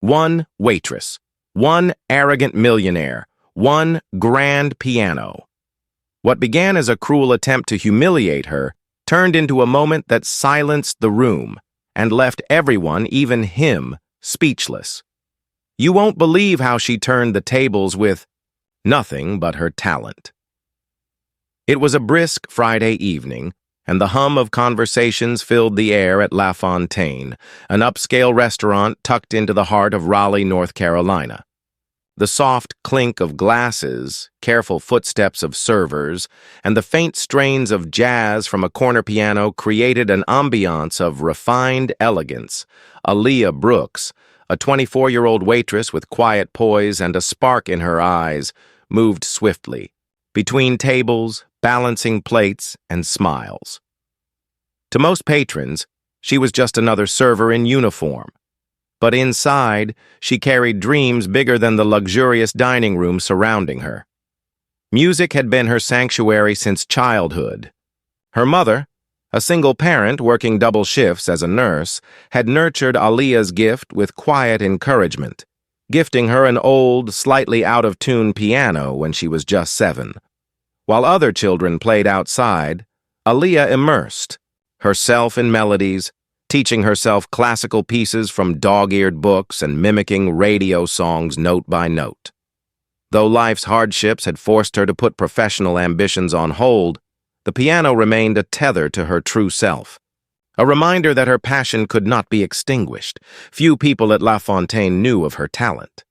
one waitress, one arrogant millionaire, one grand piano. What began as a cruel attempt to humiliate her turned into a moment that silenced the room and left everyone, even him, speechless. You won't believe how she turned the tables with nothing but her talent. It was a brisk Friday evening, and the hum of conversations filled the air at La Fontaine, an upscale restaurant tucked into the heart of Raleigh, North Carolina. The soft clink of glasses, careful footsteps of servers, and the faint strains of jazz from a corner piano created an ambiance of refined elegance. Aaliyah Brooks, a 24-year-old waitress with quiet poise and a spark in her eyes, moved swiftly, between tables, balancing plates and smiles. To most patrons, she was just another server in uniform. But inside, she carried dreams bigger than the luxurious dining room surrounding her. Music had been her sanctuary since childhood. Her mother, a single parent working double shifts as a nurse, had nurtured Aaliyah's gift with quiet encouragement, gifting her an old, slightly out-of-tune piano when she was just 7. While other children played outside, Aaliyah immersed herself in melodies, teaching herself classical pieces from dog-eared books and mimicking radio songs note by note. Though life's hardships had forced her to put professional ambitions on hold, the piano remained a tether to her true self, a reminder that her passion could not be extinguished. Few people at La Fontaine knew of her talent.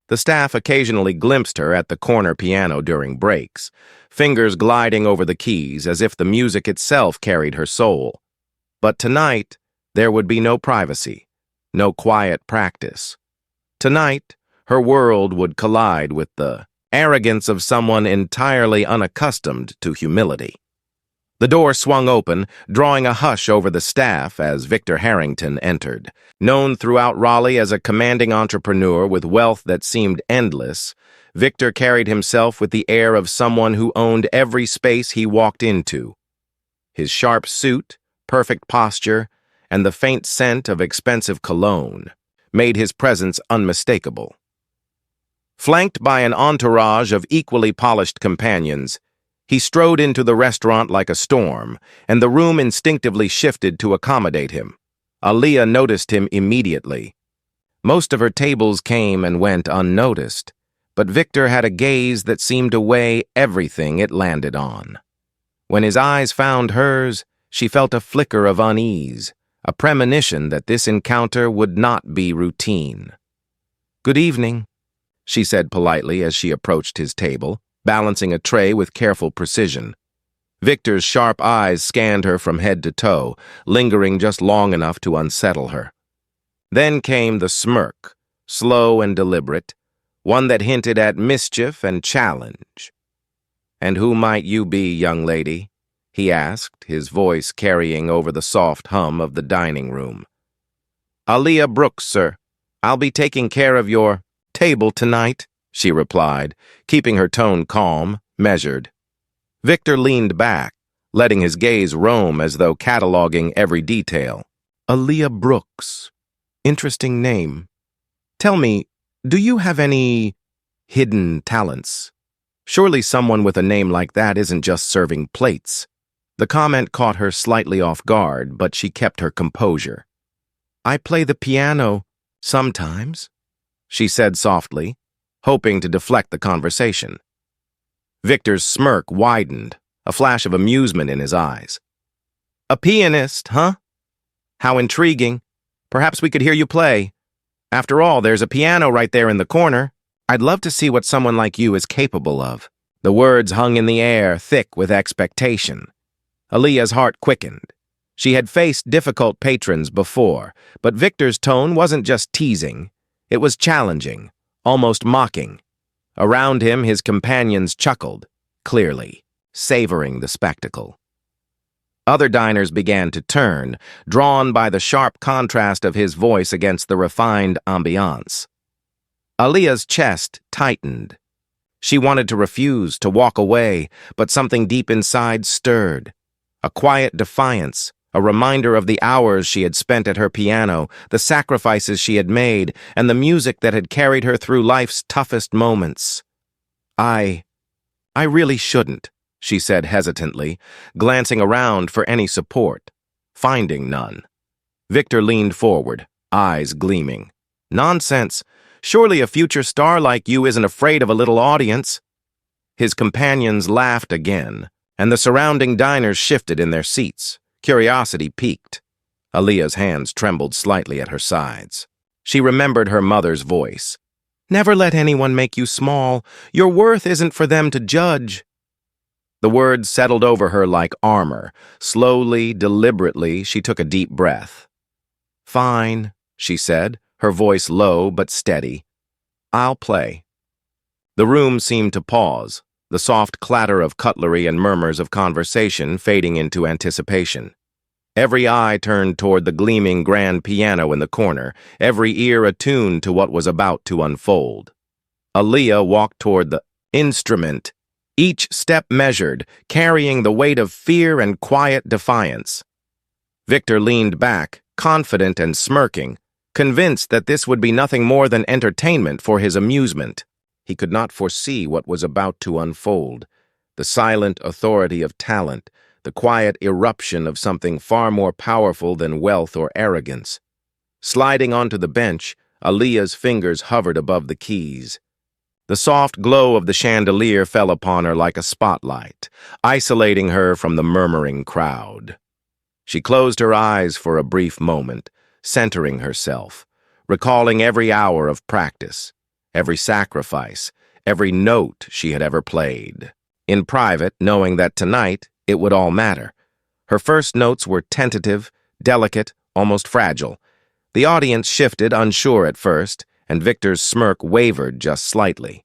The staff occasionally glimpsed her at the corner piano during breaks, fingers gliding over the keys as if the music itself carried her soul. But tonight, there would be no privacy, no quiet practice. Tonight, her world would collide with the arrogance of someone entirely unaccustomed to humility. The door swung open, drawing a hush over the staff as Victor Harrington entered. Known throughout Raleigh as a commanding entrepreneur with wealth that seemed endless, Victor carried himself with the air of someone who owned every space he walked into. His sharp suit, perfect posture, and the faint scent of expensive cologne made his presence unmistakable. Flanked by an entourage of equally polished companions, he strode into the restaurant like a storm, and the room instinctively shifted to accommodate him. Aaliyah noticed him immediately. Most of her tables came and went unnoticed, but Victor had a gaze that seemed to weigh everything it landed on. When his eyes found hers, she felt a flicker of unease, a premonition that this encounter would not be routine. "Good evening," she said politely as she approached his table, balancing a tray with careful precision. Victor's sharp eyes scanned her from head to toe, lingering just long enough to unsettle her. Then came the smirk, slow and deliberate, one that hinted at mischief and challenge. "And who might you be, young lady?" he asked, his voice carrying over the soft hum of the dining room. "Aaliyah Brooks, sir. I'll be taking care of your table tonight," she replied, keeping her tone calm, measured. Victor leaned back, letting his gaze roam as though cataloging every detail. "Aaliyah Brooks. Interesting name. Tell me, do you have any hidden talents? Surely someone with a name like that isn't just serving plates." The comment caught her slightly off guard, but she kept her composure. "I play the piano sometimes," she said softly, hoping to deflect the conversation. Victor's smirk widened, a flash of amusement in his eyes. "A pianist, huh? How intriguing. Perhaps we could hear you play. After all, there's a piano right there in the corner. I'd love to see what someone like you is capable of." The words hung in the air, thick with expectation. Aaliyah's heart quickened. She had faced difficult patrons before, but Victor's tone wasn't just teasing. It was challenging, almost mocking. Around him, his companions chuckled, clearly, savoring the spectacle. Other diners began to turn, drawn by the sharp contrast of his voice against the refined ambiance. Aaliyah's chest tightened. She wanted to refuse, to walk away, but something deep inside stirred. A quiet defiance, a reminder of the hours she had spent at her piano, the sacrifices she had made, and the music that had carried her through life's toughest moments. I really shouldn't, she said hesitantly, glancing around for any support, finding none. Victor leaned forward, eyes gleaming. Nonsense. Surely a future star like you isn't afraid of a little audience. His companions laughed again, and the surrounding diners shifted in their seats. Curiosity piqued. Aaliyah's hands trembled slightly at her sides. She remembered her mother's voice. Never let anyone make you small. Your worth isn't for them to judge. The words settled over her like armor. Slowly, deliberately, she took a deep breath. Fine, she said, her voice low but steady. I'll play. The room seemed to pause, the soft clatter of cutlery and murmurs of conversation fading into anticipation. Every eye turned toward the gleaming grand piano in the corner, every ear attuned to what was about to unfold. Aaliyah walked toward the instrument, each step measured, carrying the weight of fear and quiet defiance. Victor leaned back, confident and smirking, convinced that this would be nothing more than entertainment for his amusement. He could not foresee what was about to unfold, the silent authority of talent, the quiet eruption of something far more powerful than wealth or arrogance. Sliding onto the bench, Aaliyah's fingers hovered above the keys. The soft glow of the chandelier fell upon her like a spotlight, isolating her from the murmuring crowd. She closed her eyes for a brief moment, centering herself, recalling every hour of practice, every sacrifice, every note she had ever played. In private, knowing that tonight it would all matter. Her first notes were tentative, delicate, almost fragile. The audience shifted, unsure at first, and Victor's smirk wavered just slightly.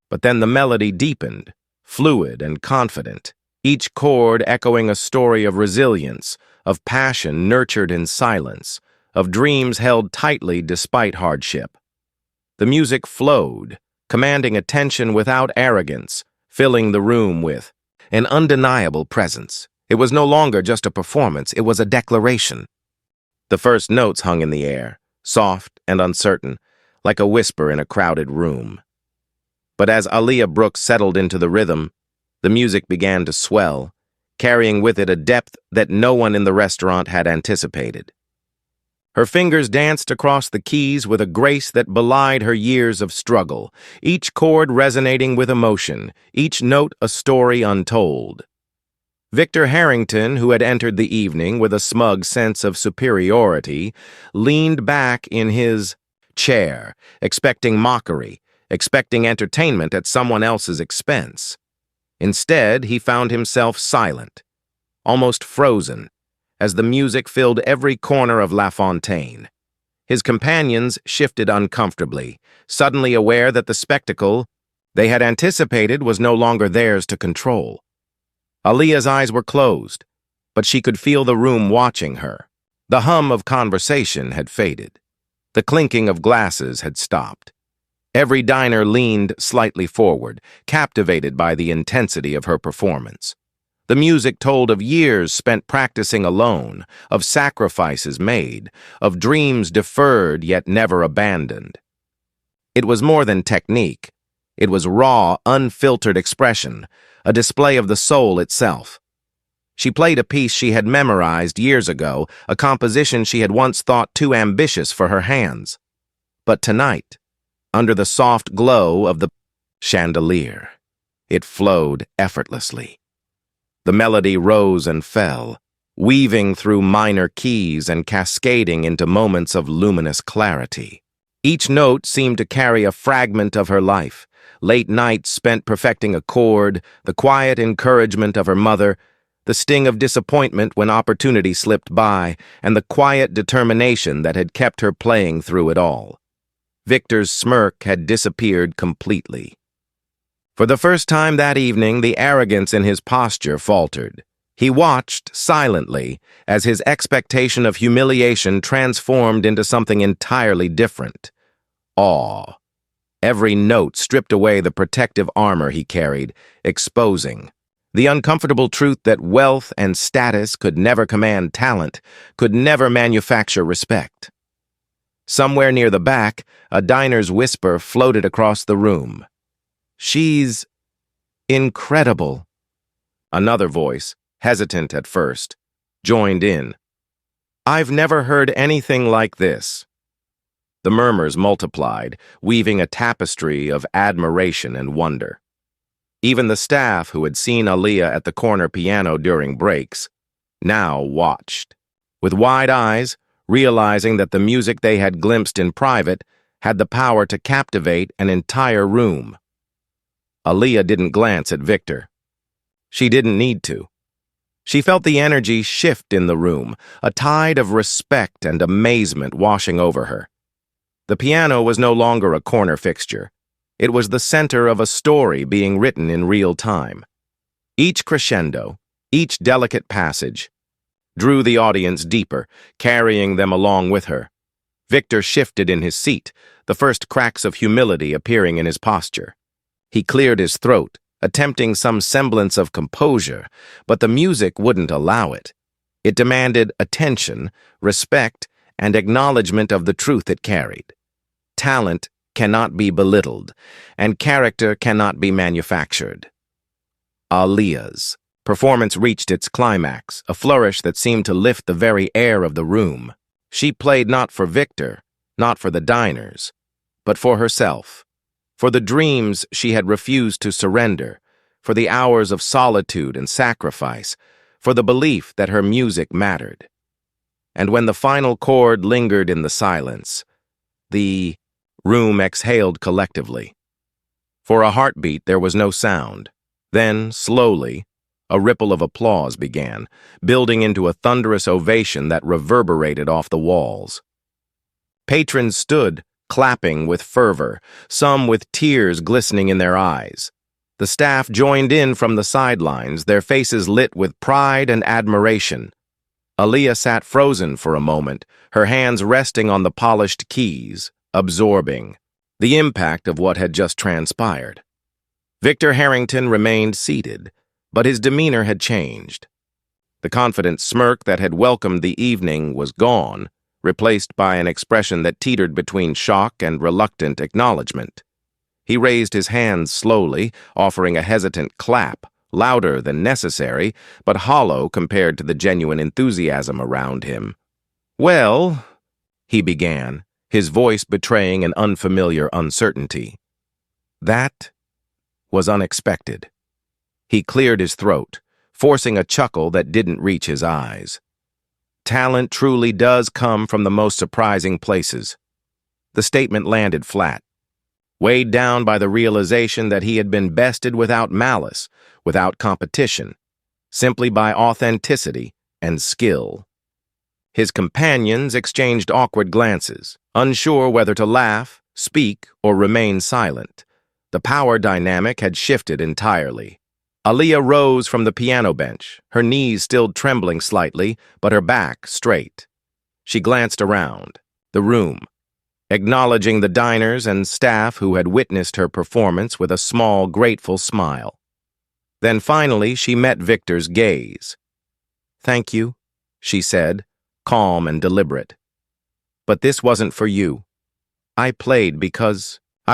But then the melody deepened, fluid and confident, each chord echoing a story of resilience, of passion nurtured in silence, of dreams held tightly despite hardship. The music flowed, commanding attention without arrogance, filling the room with an undeniable presence. It was no longer just a performance, it was a declaration. The first notes hung in the air, soft and uncertain, like a whisper in a crowded room. But as Aaliyah Brooks settled into the rhythm, the music began to swell, carrying with it a depth that no one in the restaurant had anticipated. Her fingers danced across the keys with a grace that belied her years of struggle, each chord resonating with emotion, each note a story untold. Victor Harrington, who had entered the evening with a smug sense of superiority, leaned back in his chair, expecting mockery, expecting entertainment at someone else's expense. Instead, he found himself silent, almost frozen, as the music filled every corner of La Fontaine. His companions shifted uncomfortably, suddenly aware that the spectacle they had anticipated was no longer theirs to control. Aaliyah's eyes were closed, but she could feel the room watching her. The hum of conversation had faded. The clinking of glasses had stopped. Every diner leaned slightly forward, captivated by the intensity of her performance. The music told of years spent practicing alone, of sacrifices made, of dreams deferred yet never abandoned. It was more than technique. It was raw, unfiltered expression, a display of the soul itself. She played a piece she had memorized years ago, a composition she had once thought too ambitious for her hands. But tonight, under the soft glow of the chandelier, it flowed effortlessly. The melody rose and fell, weaving through minor keys and cascading into moments of luminous clarity. Each note seemed to carry a fragment of her life, late nights spent perfecting a chord, the quiet encouragement of her mother, the sting of disappointment when opportunity slipped by, and the quiet determination that had kept her playing through it all. Victor's smirk had disappeared completely. For the first time that evening, the arrogance in his posture faltered. He watched silently as his expectation of humiliation transformed into something entirely different. Awe. Every note stripped away the protective armor he carried, exposing The uncomfortable truth that wealth and status could never command talent, could never manufacture respect. Somewhere near the back, a diner's whisper floated across the room. "She's incredible." Another voice, hesitant at first, joined in. "I've never heard anything like this." The murmurs multiplied, weaving a tapestry of admiration and wonder. Even the staff, who had seen Aaliyah at the corner piano during breaks, now watched, with wide eyes, realizing that the music they had glimpsed in private had the power to captivate an entire room. Aaliyah didn't glance at Victor. She didn't need to. She felt the energy shift in the room, a tide of respect and amazement washing over her. The piano was no longer a corner fixture. It was the center of a story being written in real time. Each crescendo, each delicate passage, drew the audience deeper, carrying them along with her. Victor shifted in his seat, the first cracks of humility appearing in his posture. He cleared his throat, attempting some semblance of composure, but the music wouldn't allow it. It demanded attention, respect, and acknowledgement of the truth it carried. Talent cannot be belittled, and character cannot be manufactured. Aaliyah's performance reached its climax, a flourish that seemed to lift the very air of the room. She played not for Victor, not for the diners, but for herself, for the dreams she had refused to surrender, for the hours of solitude and sacrifice, for the belief that her music mattered. And when the final chord lingered in the silence, the room exhaled collectively. For a heartbeat, there was no sound. Then, slowly, a ripple of applause began, building into a thunderous ovation that reverberated off the walls. Patrons stood, clapping with fervor, some with tears glistening in their eyes. The staff joined in from the sidelines, their faces lit with pride and admiration. Aaliyah sat frozen for a moment, her hands resting on the polished keys, absorbing the impact of what had just transpired. Victor Harrington remained seated, but his demeanor had changed. The confident smirk that had welcomed the evening was gone, replaced by an expression that teetered between shock and reluctant acknowledgement. He raised his hands slowly, offering a hesitant clap, louder than necessary, but hollow compared to the genuine enthusiasm around him. "Well," he began, his voice betraying an unfamiliar uncertainty. "That was unexpected." He cleared his throat, forcing a chuckle that didn't reach his eyes. "Talent truly does come from the most surprising places." The statement landed flat, weighed down by the realization that he had been bested without malice, without competition, simply by authenticity and skill. His companions exchanged awkward glances, unsure whether to laugh, speak, or remain silent. The power dynamic had shifted entirely. Aaliyah rose from the piano bench, her knees still trembling slightly, but her back straight. She glanced around the room, acknowledging the diners and staff who had witnessed her performance with a small, grateful smile. Then finally she met Victor's gaze. "Thank you," she said, calm and deliberate. "But this wasn't for you. I've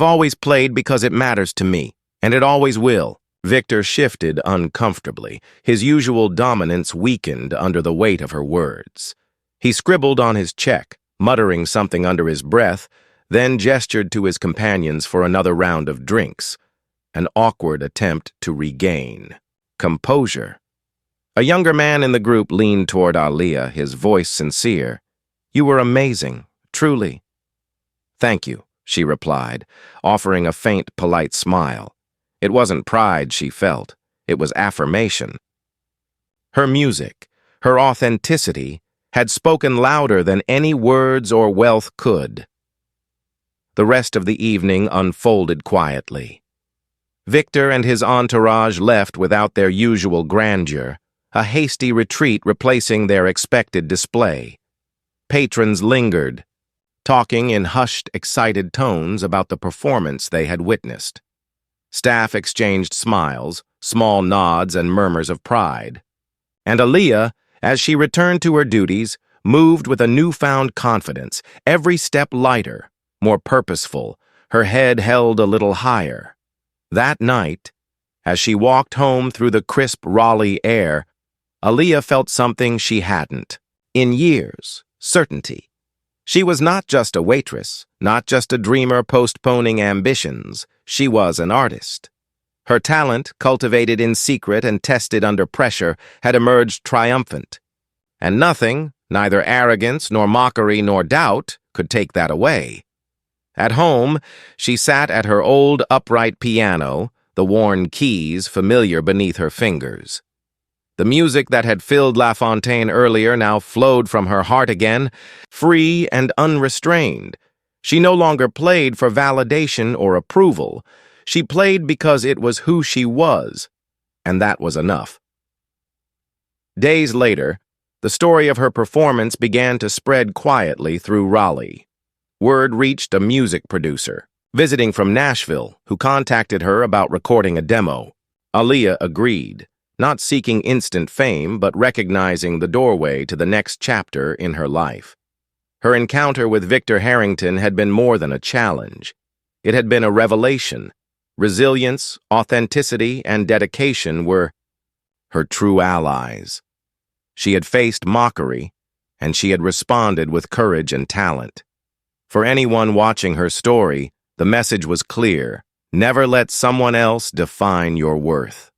always played because it matters to me, and it always will." Victor shifted uncomfortably, his usual dominance weakened under the weight of her words. He scribbled on his check, muttering something under his breath, then gestured to his companions for another round of drinks, an awkward attempt to regain composure. A younger man in the group leaned toward Aaliyah, his voice sincere. "You were amazing, truly." "Thank you," she replied, offering a faint, polite smile. It wasn't pride she felt, it was affirmation. Her music, her authenticity, had spoken louder than any words or wealth could. The rest of the evening unfolded quietly. Victor and his entourage left without their usual grandeur, a hasty retreat replacing their expected display. Patrons lingered, talking in hushed, excited tones about the performance they had witnessed. Staff exchanged smiles, small nods, and murmurs of pride. And Aaliyah, as she returned to her duties, moved with a newfound confidence, every step lighter, more purposeful, her head held a little higher. That night, as she walked home through the crisp Raleigh air, Aaliyah felt something she hadn't, in years, certainty. She was not just a waitress, not just a dreamer postponing ambitions. She was an artist. Her talent, cultivated in secret and tested under pressure, had emerged triumphant. And nothing, neither arrogance nor mockery nor doubt, could take that away. At home, she sat at her old upright piano, the worn keys familiar beneath her fingers. The music that had filled La Fontaine earlier now flowed from her heart again, free and unrestrained. She no longer played for validation or approval. She played because it was who she was, and that was enough. Days later, the story of her performance began to spread quietly through Raleigh. Word reached a music producer, visiting from Nashville, who contacted her about recording a demo. Aaliyah agreed, not seeking instant fame, but recognizing the doorway to the next chapter in her life. Her encounter with Victor Harrington had been more than a challenge. It had been a revelation. Resilience, authenticity, and dedication were her true allies. She had faced mockery, and she had responded with courage and talent. For anyone watching her story, the message was clear: never let someone else define your worth.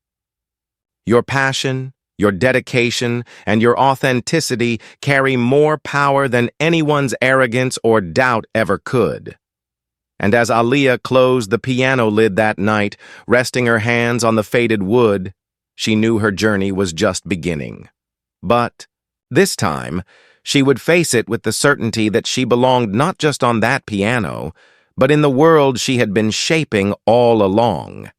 Your passion, your dedication, and your authenticity carry more power than anyone's arrogance or doubt ever could. And as Aaliyah closed the piano lid that night, resting her hands on the faded wood, she knew her journey was just beginning. But this time, she would face it with the certainty that she belonged not just on that piano, but in the world she had been shaping all along.